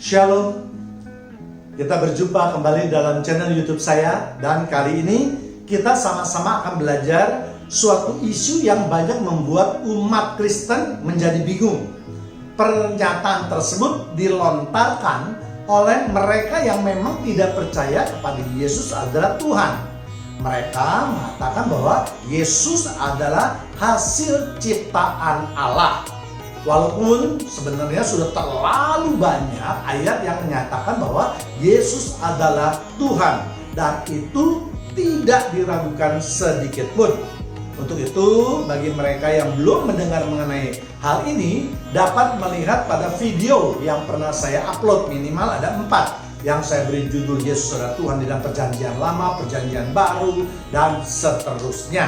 Shalom. Kita berjumpa kembali dalam channel YouTube saya, dan kali ini kita sama-sama akan belajar suatu isu yang banyak membuat umat Kristen menjadi bingung. Pernyataan tersebut dilontarkan oleh mereka yang memang tidak percaya kepada Yesus adalah Tuhan. Mereka mengatakan bahwa Yesus adalah hasil ciptaan Allah. Walaupun sebenarnya sudah terlalu banyak ayat yang menyatakan bahwa Yesus adalah Tuhan, dan itu tidak diragukan sedikit pun. Untuk itu, bagi mereka yang belum mendengar mengenai hal ini, dapat melihat pada video yang pernah saya upload, minimal ada 4, yang saya beri judul Yesus adalah Tuhan di dalam Perjanjian Lama, Perjanjian Baru, dan seterusnya.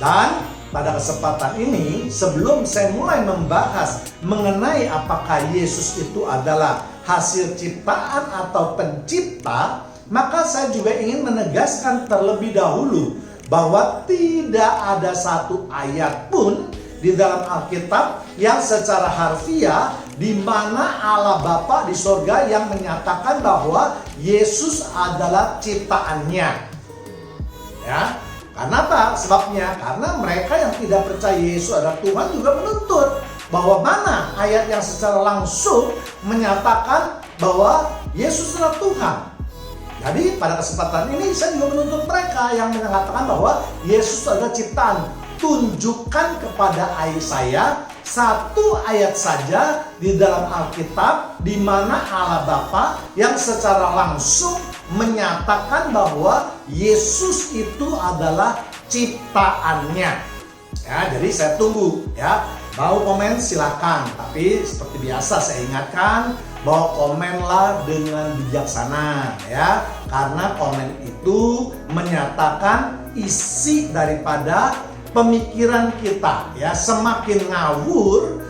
Dan pada kesempatan ini, sebelum saya mulai membahas mengenai apakah Yesus itu adalah hasil ciptaan atau pencipta, maka saya juga ingin menegaskan terlebih dahulu bahwa tidak ada satu ayat pun di dalam Alkitab yang secara harfiah di mana Allah Bapa di sorga yang menyatakan bahwa Yesus adalah ciptaannya. Ya. Karena apa? Sebabnya karena mereka yang tidak percaya Yesus adalah Tuhan juga menuntut bahwa mana ayat yang secara langsung menyatakan bahwa Yesus adalah Tuhan. Jadi pada kesempatan ini saya juga menuntut mereka yang mengatakan bahwa Yesus adalah ciptaan. Tunjukkan kepada saya satu ayat saja di dalam Alkitab di mana Allah Bapa yang secara langsung menyatakan bahwa Yesus itu adalah ciptaannya. Ya, jadi saya tunggu ya. Mau komen silakan, tapi seperti biasa saya ingatkan bahwa komenlah dengan bijaksana ya, karena komen itu menyatakan isi daripada pemikiran kita ya. Semakin ngawur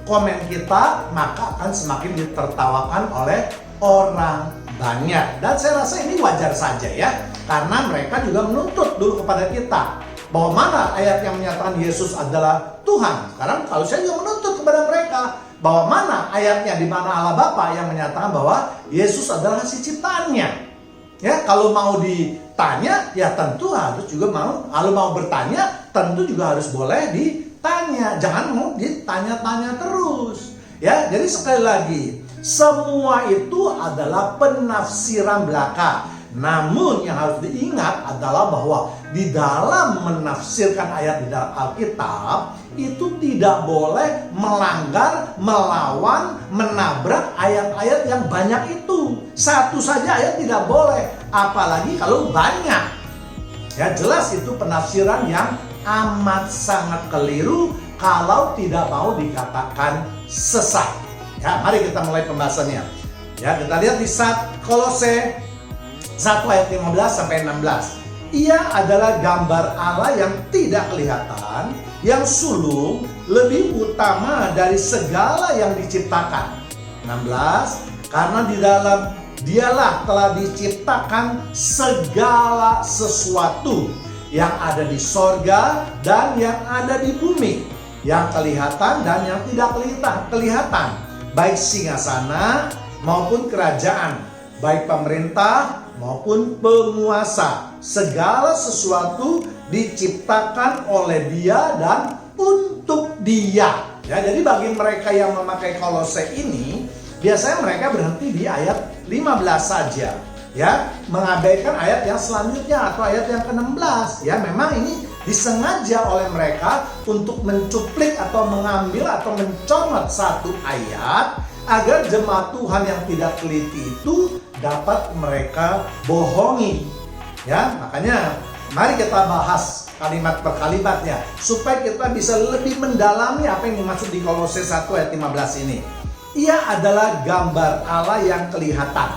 komen kita, maka akan semakin ditertawakan oleh orang banyak. Dan saya rasa ini wajar saja ya, karena mereka juga menuntut dulu kepada kita bahwa mana ayat yang menyatakan Yesus adalah Tuhan. Sekarang kalau saya juga menuntut kepada mereka bahwa mana ayatnya di mana Allah Bapa yang menyatakan bahwa Yesus adalah hasil ciptaannya. Ya, kalau mau ditanya ya tentu harus juga kalau mau bertanya tentu juga harus boleh ditanya. Jangan mau ditanya-tanya terus. Ya, jadi sekali lagi, semua itu adalah penafsiran belaka. Namun yang harus diingat adalah bahwa di dalam menafsirkan ayat di dalam Alkitab itu tidak boleh melanggar, melawan, menabrak ayat-ayat yang banyak itu. Satu saja ayat tidak boleh, apalagi kalau banyak. Ya, jelas itu penafsiran yang amat sangat keliru kalau tidak mau dikatakan sesat. Ya, mari kita mulai pembahasannya. Ya, kita lihat di Kolose 1 ayat 15 sampai 16. Ia adalah gambar Allah yang tidak kelihatan, yang sulung, lebih utama dari segala yang diciptakan. 16. Karena di dalam Dialah telah diciptakan segala sesuatu yang ada di sorga dan yang ada di bumi, yang kelihatan dan yang tidak kelihatan, baik singgasana maupun kerajaan, baik pemerintah maupun penguasa. Segala sesuatu diciptakan oleh Dia dan untuk Dia. Ya, jadi bagi mereka yang memakai Kolose ini, biasanya mereka berhenti di ayat 15 saja. Ya, mengabaikan ayat yang selanjutnya atau ayat yang ke-16. Ya, memang ini disengaja oleh mereka untuk mencuplik atau mengambil atau mencomot satu ayat agar jemaat Tuhan yang tidak teliti itu dapat mereka bohongi. Ya, makanya mari kita bahas kalimat per kalimatnya supaya kita bisa lebih mendalami apa yang dimaksud di Kolose 1 ayat 15 ini. Ia adalah gambar Allah yang kelihatan.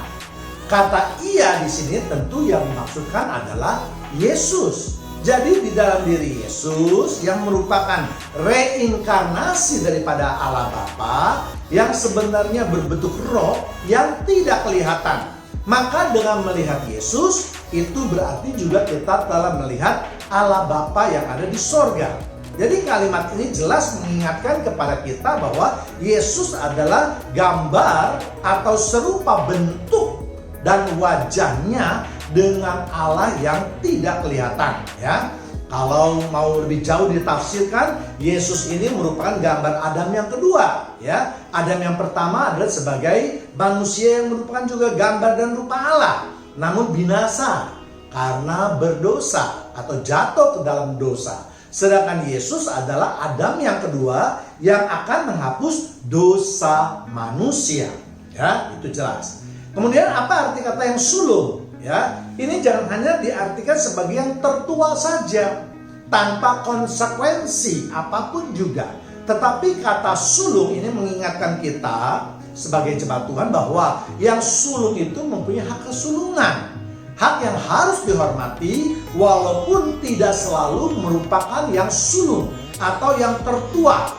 Kata ia di sini tentu yang dimaksudkan adalah Yesus. Jadi di dalam diri Yesus yang merupakan reinkarnasi daripada Allah Bapa yang sebenarnya berbentuk roh yang tidak kelihatan. Maka dengan melihat Yesus itu berarti juga kita telah melihat Allah Bapa yang ada di sorga. Jadi kalimat ini jelas mengingatkan kepada kita bahwa Yesus adalah gambar atau serupa bentuk dan wajahnya dengan Allah yang tidak kelihatan, ya. Kalau mau lebih jauh ditafsirkan, Yesus ini merupakan gambar Adam yang kedua, ya. Adam yang pertama adalah sebagai manusia yang merupakan juga gambar dan rupa Allah, namun binasa karena berdosa atau jatuh ke dalam dosa. Sedangkan Yesus adalah Adam yang kedua yang akan menghapus dosa manusia, ya, itu jelas. Kemudian apa arti kata yang sulung? Ya, ini jangan hanya diartikan sebagai yang tertua saja, tanpa konsekuensi apapun juga. Tetapi kata sulung ini mengingatkan kita sebagai jemaat Tuhan bahwa yang sulung itu mempunyai hak kesulungan. Hak yang harus dihormati walaupun tidak selalu merupakan yang sulung atau yang tertua.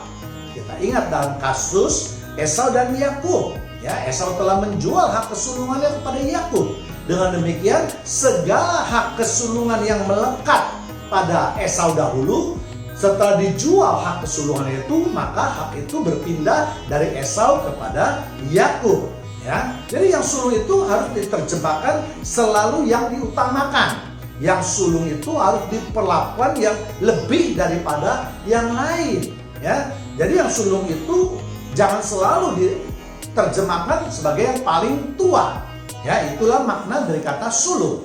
Kita ingat dalam kasus Esau dan Yakub, ya, Esau telah menjual hak kesulungannya kepada Yakub. Dengan demikian segala hak kesulungan yang melekat pada Esau dahulu, setelah dijual hak kesulungan itu, maka hak itu berpindah dari Esau kepada Yakub. Ya, jadi yang sulung itu harus diterjemahkan selalu yang diutamakan. Yang sulung itu harus diperlakukan yang lebih daripada yang lain. Ya, jadi yang sulung itu jangan selalu diterjemahkan sebagai yang paling tua. Ya, itulah makna dari kata sulung.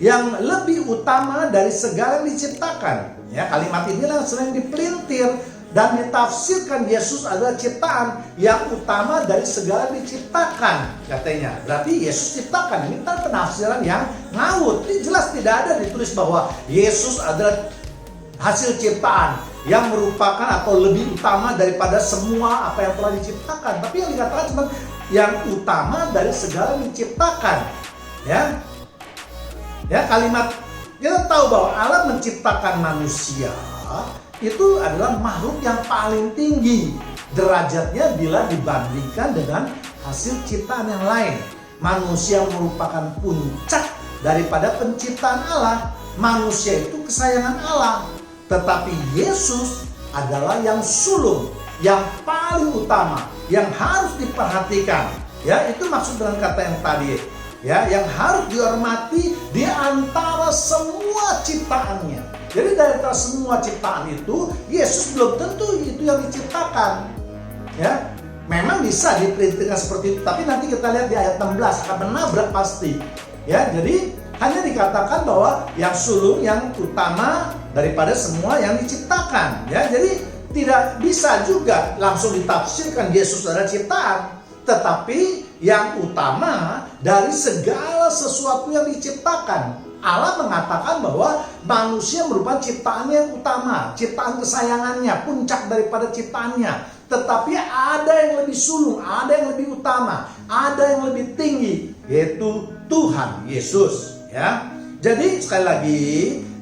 Yang lebih utama dari segala yang diciptakan. Ya, kalimat inilah sering dipelintir dan ditafsirkan Yesus adalah ciptaan yang utama dari segala diciptakan, katanya. Berarti Yesus ciptakan. Ini kan penafsiran yang ngawur. Ini jelas tidak ada ditulis bahwa Yesus adalah hasil ciptaan yang merupakan atau lebih utama daripada semua apa yang telah diciptakan. Tapi yang dikatakan cuma yang utama dari segala diciptakan. Ya, ya, kalimat kita tahu bahwa Allah menciptakan manusia itu adalah makhluk yang paling tinggi derajatnya bila dibandingkan dengan hasil ciptaan yang lain. Manusia merupakan puncak daripada penciptaan Allah. Manusia itu kesayangan Allah. Tetapi Yesus adalah yang sulung, yang paling utama, yang harus diperhatikan. Ya, itu maksud dengan kata yang tadi. Ya, yang harus dihormati di antara semua ciptaannya. Jadi dari antara semua ciptaan itu, Yesus belum tentu itu yang diciptakan. Ya, memang bisa diperintilkan seperti itu, tapi nanti kita lihat di ayat 16 akan menabrak pasti. Ya, jadi hanya dikatakan bahwa yang sulung yang utama daripada semua yang diciptakan. Ya, jadi tidak bisa juga langsung ditafsirkan Yesus adalah ciptaan, tetapi yang utama dari segala sesuatu yang diciptakan. Allah mengatakan bahwa manusia merupakan ciptaan yang utama, ciptaan kesayangannya, puncak daripada ciptaannya. Tetapi ada yang lebih sulung, ada yang lebih utama, ada yang lebih tinggi, yaitu Tuhan Yesus. Ya, jadi sekali lagi,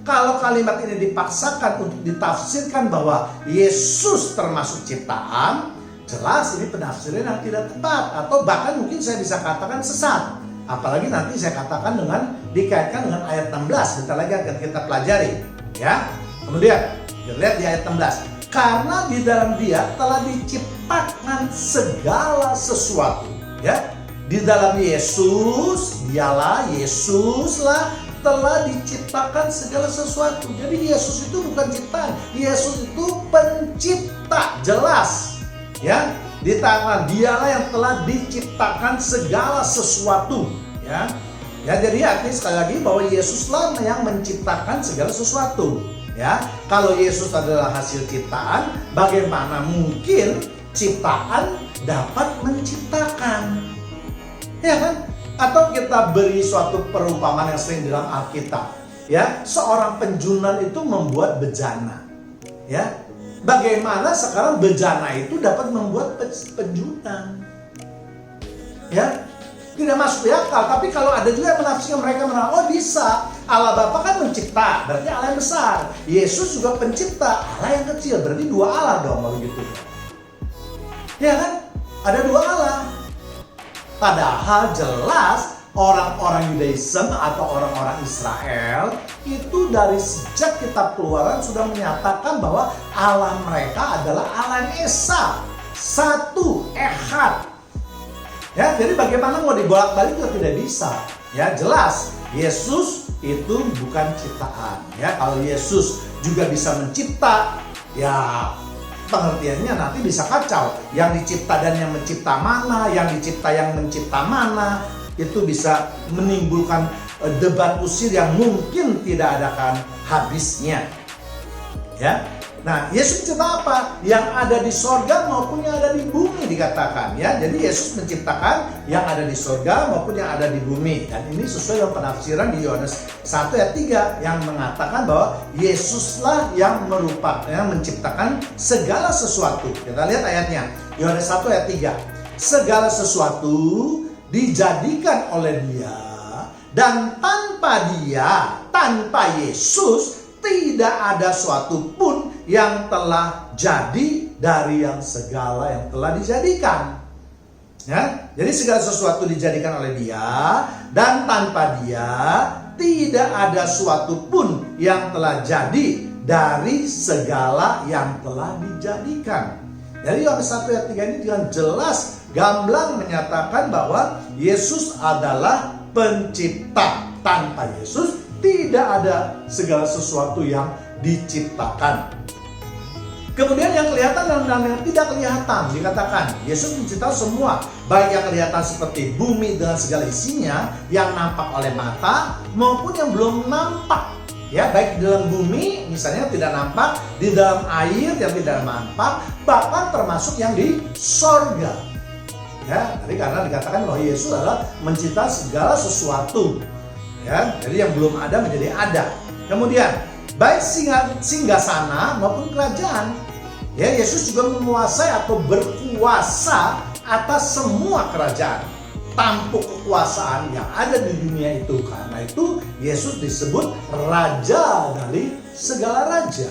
kalau kalimat ini dipaksakan untuk ditafsirkan bahwa Yesus termasuk ciptaan, jelas ini penafsiran yang tidak tepat, atau bahkan mungkin saya bisa katakan sesat. Apalagi nanti saya katakan dengan dikaitkan dengan ayat 16. Bentar lagi akan kita pelajari, ya. Kemudian kita lihat di ayat 16. Karena di dalam Dia telah diciptakan segala sesuatu, ya. Di dalam Yesus, Dialah, Yesuslah telah diciptakan segala sesuatu. Jadi Yesus itu bukan ciptaan, Yesus itu pencipta, jelas. Ya, di tangan Dialah yang telah diciptakan segala sesuatu, ya. Ya, jadi artinya sekali lagi bahwa Yesuslah yang menciptakan segala sesuatu, ya. Kalau Yesus adalah hasil ciptaan, bagaimana mungkin ciptaan dapat menciptakan? Ya kan? Atau kita beri suatu perumpamaan yang sering dalam Alkitab, ya. Seorang penjunan itu membuat bejana, ya. Bagaimana sekarang bejana itu dapat membuat penjunan? Ya, tidak masuk di akal. Tapi kalau ada juga yang menafsirkan, mereka menafsirkan, oh bisa. Allah Bapa kan mencipta, berarti Allah yang besar. Yesus juga pencipta, Allah yang kecil. Berarti dua Allah dong kalau gitu. Ya kan? Ada dua Allah. Padahal jelas orang-orang Yudaism atau orang-orang Israel itu dari sejak kitab Keluaran sudah menyatakan bahwa Allah mereka adalah Allah yang Esa, satu, Ehad. Ya, jadi bagaimana mau dibolak-balik juga tidak bisa. Ya, jelas Yesus itu bukan ciptaan. Ya, kalau Yesus juga bisa mencipta, ya pengertiannya nanti bisa kacau. Yang dicipta dan yang mencipta mana, yang dicipta yang mencipta mana, itu bisa menimbulkan debat usir yang mungkin tidak adakan habisnya. Ya. Nah, Yesus mencipta apa? Yang ada di sorga maupun yang ada di bumi dikatakan. Ya, jadi Yesus menciptakan yang ada di sorga maupun yang ada di bumi. Dan ini sesuai dengan penafsiran di Yohanes 1 ayat 3 yang mengatakan bahwa Yesuslah yang menciptakan segala sesuatu. Kita lihat ayatnya. Yohanes 1 ayat 3. Segala sesuatu dijadikan oleh Dia, dan tanpa Dia, tanpa Yesus, tidak ada suatu pun yang telah jadi dari yang segala yang telah dijadikan. Ya, jadi segala sesuatu dijadikan oleh Dia, dan tanpa Dia tidak ada suatu pun yang telah jadi dari segala yang telah dijadikan. Jadi Yohanes 1 ayat 3 ini dengan jelas gamblang menyatakan bahwa Yesus adalah pencipta. Tanpa Yesus tidak ada segala sesuatu yang diciptakan. Kemudian yang kelihatan dan yang tidak kelihatan dikatakan Yesus menciptakan semua, baik yang kelihatan seperti bumi dengan segala isinya yang nampak oleh mata maupun yang belum nampak. Ya, baik di dalam bumi misalnya tidak nampak, di dalam air yang tidak nampak, bahkan termasuk yang di sorga. Ya, jadi karena dikatakan bahwa Yesus adalah mencipta segala sesuatu. Ya, jadi yang belum ada menjadi ada. Kemudian baik singgasana maupun kerajaan. Ya, Yesus juga menguasai atau berkuasa atas semua kerajaan. Tampuk kekuasaan yang ada di dunia itu. Karena itu Yesus disebut raja dari segala raja.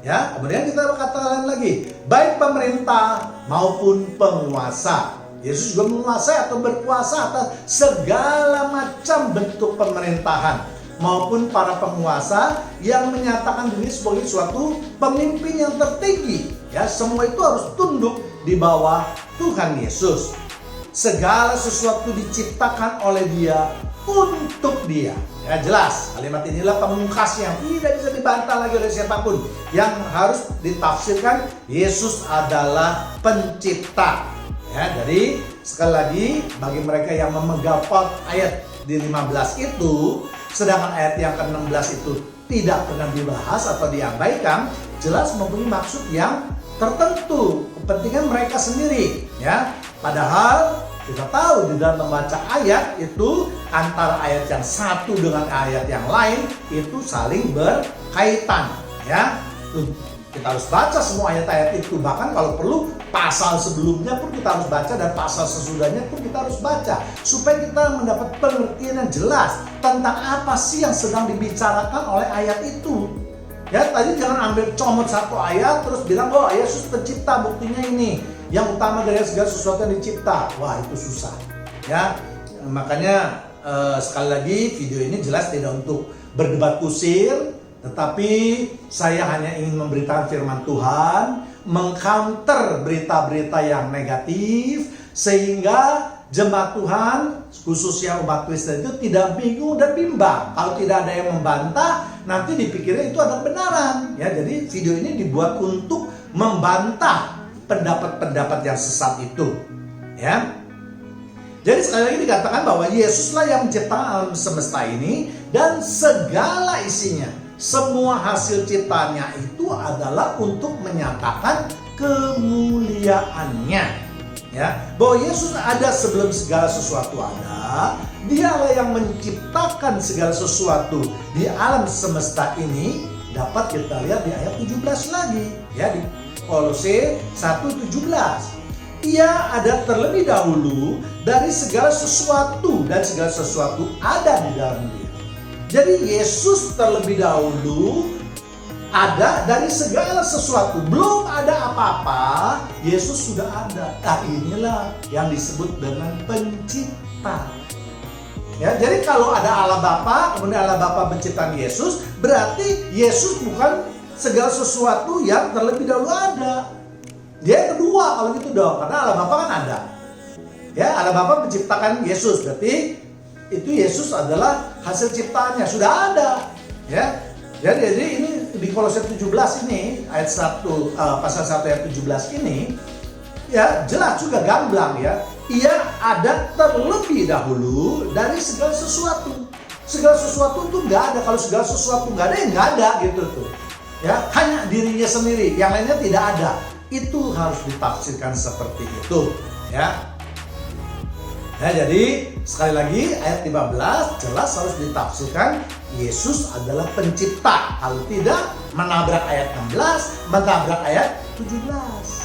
Ya, kemudian kita berkata lain lagi, baik pemerintah maupun penguasa. Yesus juga menguasai atau berkuasa atas segala macam bentuk pemerintahan maupun para penguasa yang menyatakan diri sebagai suatu pemimpin yang tertinggi. Ya, semua itu harus tunduk di bawah Tuhan Yesus. Segala sesuatu diciptakan oleh Dia untuk Dia. Ya, jelas kalimat inilah pemungkas yang tidak bisa dibantah lagi oleh siapapun. Yang harus ditafsirkan Yesus adalah pencipta. Ya, jadi sekali lagi bagi mereka yang memegang ayat di 15 itu, sedangkan ayat yang ke-16 itu tidak pernah dibahas atau diabaikan, jelas mempunyai maksud yang tertentu, kepentingan mereka sendiri. Ya, padahal kita tahu di dalam membaca ayat itu antara ayat yang satu dengan ayat yang lain itu saling berkaitan. Ya, kita harus baca semua ayat-ayat itu, bahkan kalau perlu pasal sebelumnya pun kita harus baca dan pasal sesudahnya pun kita harus baca supaya kita mendapat pengertian yang jelas tentang apa sih yang sedang dibicarakan oleh ayat itu. Ya, tadi jangan ambil comot satu ayat terus bilang oh Yesus pencipta, buktinya ini yang utama dari segala sesuatu yang dicipta. Wah, itu susah. Ya, makanya sekali lagi video ini jelas tidak untuk berdebat kusir, tetapi saya hanya ingin memberitakan firman Tuhan, mengcounter berita-berita yang negatif, sehingga jemaat Tuhan, khususnya umat Kristen itu tidak bingung dan bimbang. Kalau tidak ada yang membantah, nanti dipikirnya itu ada kebenaran. Ya, jadi video ini dibuat untuk membantah pendapat-pendapat yang sesat itu. Ya. Jadi sekali lagi dikatakan bahwa Yesuslah yang menciptakan alam semesta ini dan segala isinya. Semua hasil ciptaannya itu adalah untuk menyatakan kemuliaannya. Ya, bahwa Yesus ada sebelum segala sesuatu ada. Dialah yang menciptakan segala sesuatu di alam semesta ini. Dapat kita lihat di ayat 17 lagi. Ya, di Kolose 1:17. Ia ada terlebih dahulu dari segala sesuatu dan segala sesuatu ada di dalam Dia. Jadi Yesus terlebih dahulu ada dari segala sesuatu. Belum ada apa-apa, Yesus sudah ada. Nah, inilah yang disebut dengan pencipta. Ya, jadi kalau ada Allah Bapa, kemudian Allah Bapa menciptakan Yesus, berarti Yesus bukan segala sesuatu yang terlebih dahulu ada. Dia yang kedua kalau gitu dong, karena Allah Bapa kan ada. Ya, Allah Bapa menciptakan Yesus, berarti itu Yesus adalah hasil ciptaannya, sudah ada. Ya, jadi ini di Kolose 17 ini ayat 1 pasal 1 ayat 17 ini, ya jelas juga gamblang ya. Ia ada terlebih dahulu dari segala sesuatu. Segala sesuatu itu nggak ada. Kalau segala sesuatu nggak ada, ya nggak ada gitu tuh. Ya, hanya dirinya sendiri, yang lainnya tidak ada. Itu harus ditafsirkan seperti itu. Ya. Ya, jadi sekali lagi ayat 15 jelas harus ditafsirkan Yesus adalah pencipta. Kalau tidak, menabrak ayat 16, menabrak ayat 17.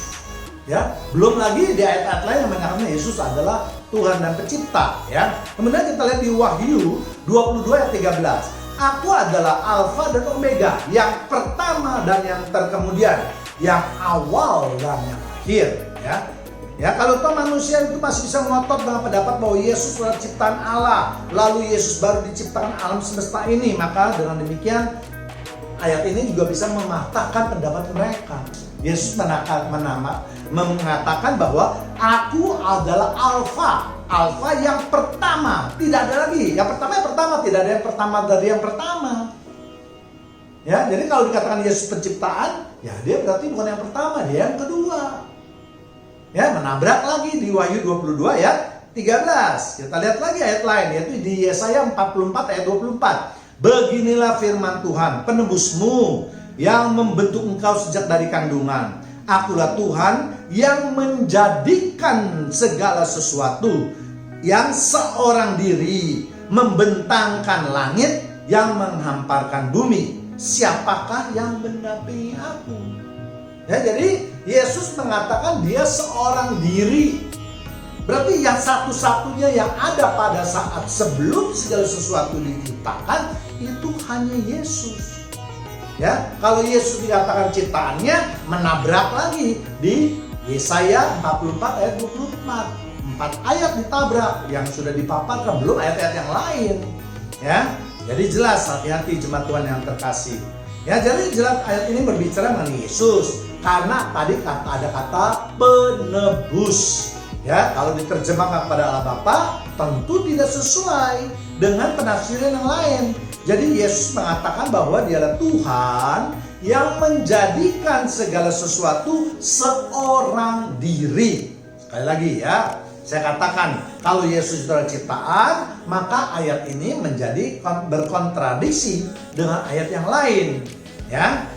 Ya, belum lagi di ayat-ayat lain yang mengatakan Yesus adalah Tuhan dan pencipta, ya. Kemudian kita lihat di Wahyu 22 ayat 13. Aku adalah Alfa dan Omega, yang pertama dan yang terkemudian, yang awal dan yang akhir, ya. Ya, kalau toh manusia itu masih bisa ngotot dengan pendapat bahwa Yesus adalah ciptaan Allah, lalu Yesus baru diciptakan alam semesta ini, maka dengan demikian ayat ini juga bisa mematahkan pendapat mereka. Yesus mengatakan bahwa aku adalah Alfa yang pertama, tidak ada lagi. Yang pertama, tidak ada yang pertama dari yang pertama. Ya, jadi kalau dikatakan Yesus penciptaan, ya dia berarti bukan yang pertama, dia yang kedua. Ya, menabrak lagi di Wahyu 22 ya 13. Kita lihat lagi ayat lain, yaitu di Yesaya 44 ayat 24. Beginilah firman Tuhan, penebusmu yang membentuk engkau sejak dari kandungan. Akulah Tuhan yang menjadikan segala sesuatu, yang seorang diri membentangkan langit, yang menghamparkan bumi. Siapakah yang mendampingi aku? Ya, jadi Yesus mengatakan dia seorang diri. Berarti yang satu-satunya yang ada pada saat sebelum segala sesuatu diciptakan itu hanya Yesus. Ya, kalau Yesus dikatakan ciptaannya, menabrak lagi di Yesaya 44 ayat 24. 4 ayat ditabrak yang sudah dipaparkan, belum ayat-ayat yang lain. Ya, jadi jelas, hati-hati jemaat Tuhan yang terkasih. Ya, jadi jelas ayat ini berbicara mengenai Yesus, karena tadi ada kata penebus. Ya, kalau diterjemahkan kepada Allah Bapa, tentu tidak sesuai dengan penafsiran yang lain. Jadi Yesus mengatakan bahwa dia adalah Tuhan yang menjadikan segala sesuatu seorang diri. Sekali lagi ya, saya katakan kalau Yesus itu adalah ciptaan, maka ayat ini menjadi berkontradiksi dengan ayat yang lain. Ya,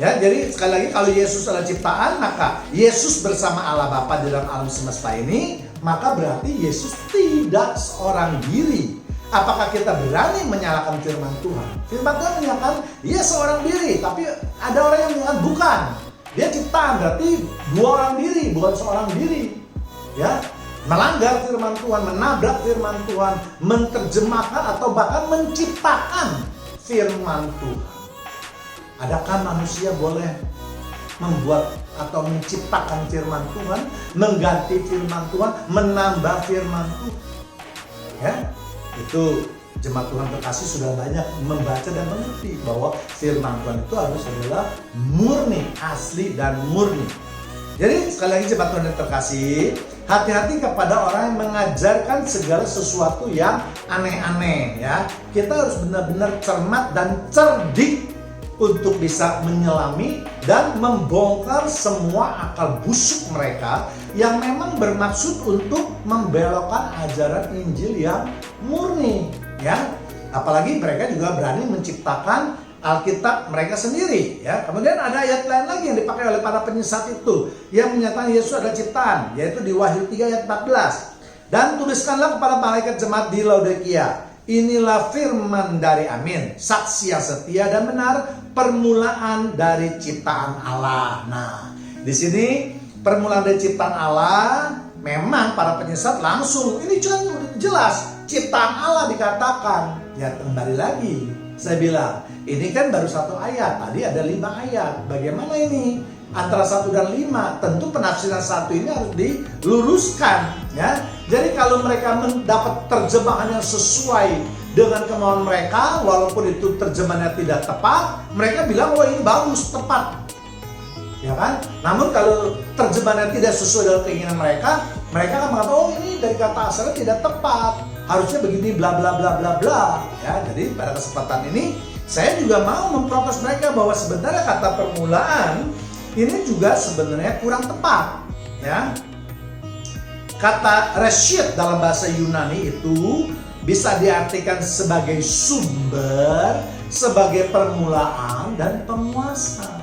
ya, jadi sekali lagi kalau Yesus adalah ciptaan, maka Yesus bersama Allah Bapa di dalam alam semesta ini, maka berarti Yesus tidak seorang diri. Apakah kita berani menyalahkan firman Tuhan? Firman Tuhan menyatakan dia seorang diri, tapi ada orang yang mengatakan bukan. Dia ciptaan, berarti dua orang diri, bukan seorang diri. Ya, melanggar firman Tuhan, menabrak firman Tuhan, menerjemahkan atau bahkan menciptakan firman Tuhan. Adakah manusia boleh membuat atau menciptakan firman Tuhan, mengganti firman Tuhan, menambah firman Tuhan? Ya, itu jemaat Tuhan terkasih sudah banyak membaca dan mengerti bahwa firman Tuhan itu harus adalah murni, asli dan murni. Jadi sekali lagi jemaat Tuhan yang terkasih, hati-hati kepada orang yang mengajarkan segala sesuatu yang aneh-aneh ya. Kita harus benar-benar cermat dan cerdik untuk bisa menyelami dan membongkar semua akal busuk mereka yang memang bermaksud untuk membelokkan ajaran Injil yang murni, ya. Apalagi mereka juga berani menciptakan Alkitab mereka sendiri, ya. Kemudian ada ayat lain lagi yang dipakai oleh para penyesat itu yang menyatakan Yesus adalah ciptaan, yaitu di Wahyu 3 ayat 14. Dan tuliskanlah kepada malaikat jemaat di Laodikia, inilah firman dari Amin, saksi yang setia dan benar, permulaan dari ciptaan Allah. Nah, di sini permulaan dari ciptaan Allah, memang para penyesat langsung, ini jelas ciptaan Allah dikatakan. Ya, kembali lagi saya bilang, ini kan baru satu ayat, tadi ada 5 ayat. Bagaimana ini? antara 1 dan 5. Tentu penafsiran 1 ini harus diluruskan, ya. Jadi kalau mereka mendapat terjemahan yang sesuai dengan kemauan mereka, walaupun itu terjemahannya tidak tepat, mereka bilang, oh ini bagus, tepat, ya kan? Namun kalau terjemahannya tidak sesuai dengan keinginan mereka, mereka akan mengatakan, oh ini dari kata asalnya tidak tepat, harusnya begini, bla bla bla bla bla, ya. Jadi pada kesempatan ini saya juga mau memprotes mereka bahwa sebenarnya kata permulaan ini juga sebenarnya kurang tepat, ya. Kata reshit dalam bahasa Yunani itu bisa diartikan sebagai sumber, sebagai permulaan dan penguasa.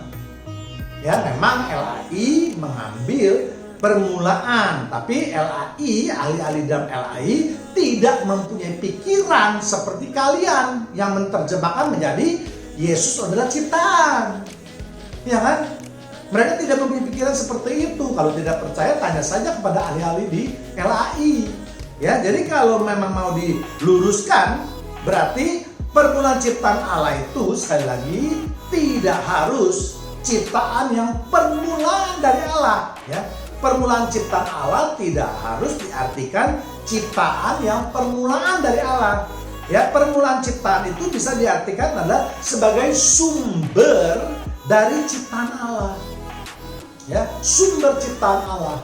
Ya, memang LAI mengambil permulaan, tapi ahli-ahli dalam LAI tidak mempunyai pikiran seperti kalian yang menerjemahkan menjadi Yesus adalah ciptaan. Ya kan? Mereka tidak mempunyai pikiran seperti itu. Kalau tidak percaya, tanya saja kepada ahli-ahli di LAI. Ya, jadi kalau memang mau diluruskan, berarti permulaan ciptaan Allah itu sekali lagi tidak harus ciptaan yang permulaan dari Allah. Ya, permulaan ciptaan Allah tidak harus diartikan ciptaan yang permulaan dari Allah. Ya, permulaan ciptaan itu bisa diartikan adalah sebagai sumber dari ciptaan Allah. Ya, sumber ciptaan Allah.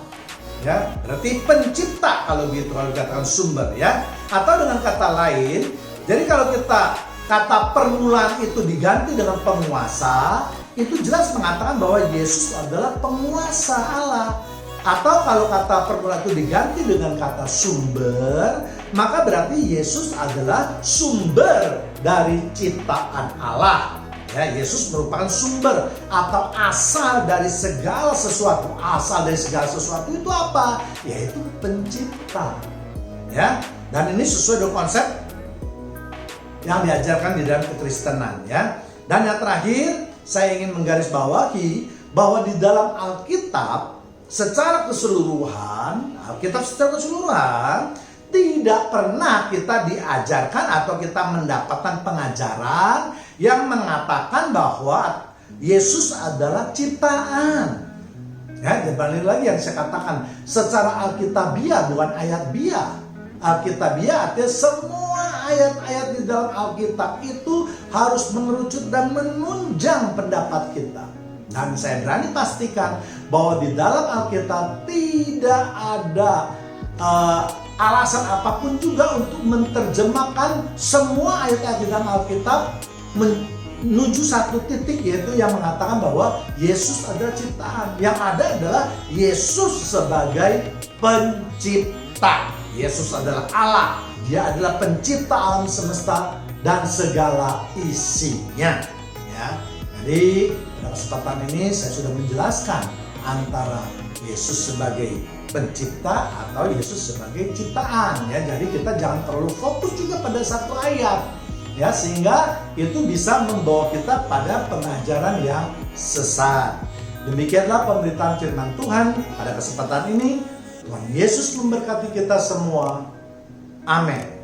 Ya, berarti pencipta kalau gitu, kalau dikatakan sumber, ya. Atau dengan kata lain, jadi kalau kita kata permulaan itu diganti dengan penguasa, itu jelas mengatakan bahwa Yesus adalah penguasa Allah. Atau kalau kata permulaan itu diganti dengan kata sumber, maka berarti Yesus adalah sumber dari ciptaan Allah. Ya, Yesus merupakan sumber atau asal dari segala sesuatu. Asal dari segala sesuatu itu apa? Yaitu pencipta. Ya, dan ini sesuai dengan konsep yang diajarkan di dalam kekristenan, ya. Dan yang terakhir, saya ingin menggarisbawahi bahwa di dalam Alkitab secara keseluruhan, tidak pernah kita diajarkan atau kita mendapatkan pengajaran yang mengatakan bahwa Yesus adalah ciptaan. Ya, balik lagi yang saya katakan, secara alkitabiah bukan ayat biah. Alkitabiah artinya semua ayat-ayat di dalam Alkitab itu harus mengerucut dan menunjang pendapat kita. Dan saya berani pastikan bahwa di dalam Alkitab tidak ada alasan apapun juga untuk menerjemahkan semua ayat-ayat di dalam Alkitab menuju satu titik, yaitu yang mengatakan bahwa Yesus adalah ciptaan. Yang ada adalah Yesus sebagai pencipta. Yesus adalah Allah. Dia adalah pencipta alam semesta dan segala isinya. Ya. Jadi pada kesempatan ini saya sudah menjelaskan antara Yesus sebagai pencipta atau Yesus sebagai ciptaan, ya. Jadi kita jangan terlalu fokus juga pada satu ayat, ya, sehingga itu bisa membawa kita pada pengajaran yang sesat. Demikianlah pemberitaan firman Tuhan pada kesempatan ini. Tuhan Yesus memberkati kita semua. Amin.